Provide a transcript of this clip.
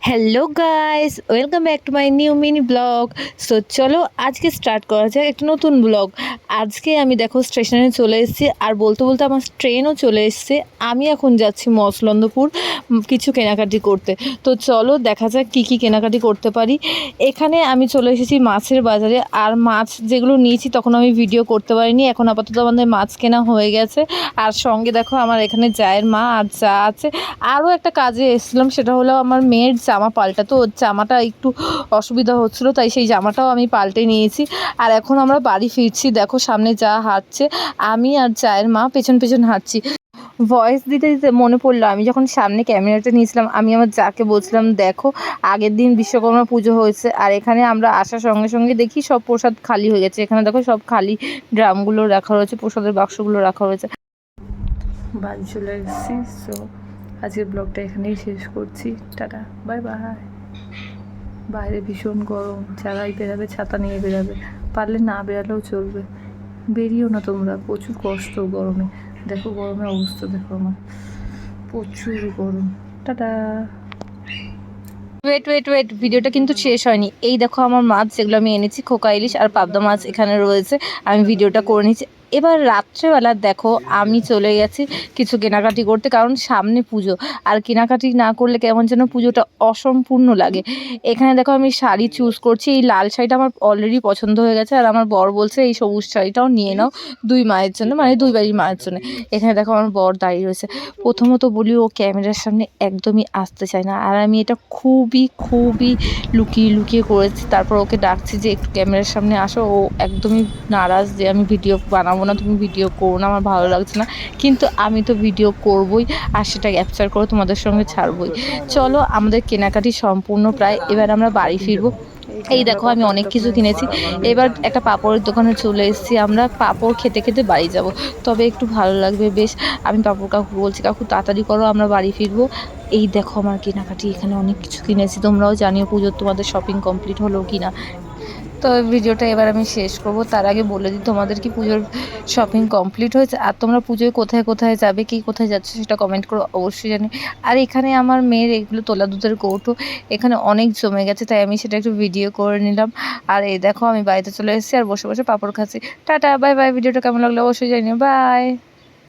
Hello guys, welcome back to my new mini blog. So চলো আজকে start করা যাক একটা নতুন ব্লগ। আজকে আমি দেখো স্টেশনে চলে এসেছি, আর বলতে বলতে আমার ট্রেনও চলে এসেছে। আমি এখন যাচ্ছি মসলন্দপুর কিছু কেনাকাটি করতে। তো চলো দেখা যাক কী কী কেনাকাটি করতে পারি। এখানে আমি চলে এসেছি মাছের বাজারে, আর মাছ যেগুলো নিয়েছি তখন আমি ভিডিও করতে পারিনি। এখন আপাতত আমাদের মাছ কেনা হয়ে গেছে। আর সঙ্গে দেখো আমার এখানে জায়ের মা আর যা আছে। আরও একটা কাজে এসেছিলাম, সেটা হলো আমার মেয়ের জামা পাল্টা। তো ওর জামাটা একটু অসুবিধা হচ্ছিলো, তাই সেই জামাটাও আমি পাল্টে নিয়েছি। আর এখন আমরা বাড়ি ফিরছি। দেখো সামনে যা হাঁটছে, আমি আর জায়ের মা পেছন পেছন হাঁটছি। ভয়েস দিতে দিতে মনে পড়লো, আমি যখন সামনে ক্যামেরাটা নিয়েছিলাম, আমি আমার যাকে বলছিলাম দেখো আগের দিন বিশ্বকর্মা পুজো হয়েছে, আর এখানে আমরা আসার সঙ্গে সঙ্গে দেখি সব প্রসাদ খালি হয়ে গেছে। এখানে দেখো সব খালি ড্রামগুলো রাখা রয়েছে, প্রসাদের বাক্সগুলো রাখা রয়েছে। বাড়ি চলে এসেছি। সো আজকের ব্লগটা এখানেই শেষ করছি। Tata, bye bye. বাইরে ভীষণ গরম, যারাই বেরাবে ছাতা নিয়ে বেরাবে, পারলে না বেরালেও চলবে। বেরিয়েও না তোমরা, প্রচুর কষ্ট গরমে। দেখো গরমের অবস্থা দেখো আমার, প্রচুর গরম। টাটা। ওয়েট ওয়েট ওয়েট, ভিডিওটা কিন্তু শেষ হয়নি। এই দেখো আমার মাছ যেগুলো আমি এনেছি, খোকা ইলিশ আর পাবদা মাছ এখানে রয়েছে। আমি ভিডিওটা করে নিচ্ছি। এবার রাত্রেবেলা দেখো আমি চলে গেছি কিছু কেনাকাটি করতে, কারণ সামনে পুজো, আর কেনাকাটি না করলে কেমন যেন পুজোটা অসম্পূর্ণ লাগে। এখানে দেখো আমি শাড়ি চুজ করছি। এই লাল শাড়িটা আমার অলরেডি পছন্দ হয়ে গেছে, আর আমার বর বলছে এই সবুজ শাড়িটাও নিয়ে নাও দুই মায়ের জন্য, মানে দুই বাড়ির মায়ের জন্য। এখানে দেখো আমার বর দাঁড়িয়ে রয়েছে। প্রথমত বলি, ও ক্যামেরার সামনে একদমই আসতে চায় না, আর আমি এটা খুবই খুবই লুকিয়ে লুকিয়ে করেছি। তারপর ওকে ডাকছি যে একটু ক্যামেরার সামনে আসো, ও একদমই নারাজ যে আমি ভিডিও বানাবো না, তুমি ভিডিও করো না, আমার ভালো লাগছে না। কিন্তু আমি তো ভিডিও করবই, আর সেটা ক্যাপচার করে তোমাদের সঙ্গে ছাড়বই। চলো আমাদের কেনাকাটি সম্পূর্ণ প্রায়, এবার আমরা বাড়ি ফিরবো। এই দেখো আমি অনেক কিছু কিনেছি। এবার একটা পাঁপড়ের দোকানে চলে এসেছি, আমরা পাঁপড় খেতে খেতে বাড়ি যাব, তবে একটু ভালো লাগবে বেশ। আমি পাঁপড় কাকু বলছি, কাকু তাড়াতাড়ি করো, আমরা বাড়ি ফিরবো। এই দেখো আমার কেনাকাটি, এখানে অনেক কিছু কিনেছি। তোমরাও জানিও পুজোর তোমাদের শপিং কমপ্লিট হলো কি না। তো ভিডিওটা এবার আমি শেষ করব, তার আগে বলে দিই তোমাদের কি পুজোর শপিং কমপ্লিট হয়েছে, আর তোমরা পুজোয় কোথায় কোথায় যাবে, কি কোথায় যাচ্ছ সেটা কমেন্ট করো, অবশ্যই জানি। আর এখানে আমার মেয়ের এগুলো তোলা দুধের কৌটো এখানে অনেক জমে গেছে, তাই আমি সেটা একটু ভিডিও করে নিলাম। আর এই দেখো আমি বাড়িতে চলে এসেছি আর বসে বসে পাঁপড় খাচ্ছি। Tata, bye bye. ভিডিওটা কেমন লাগলো অবশ্যই জানিও, বাই।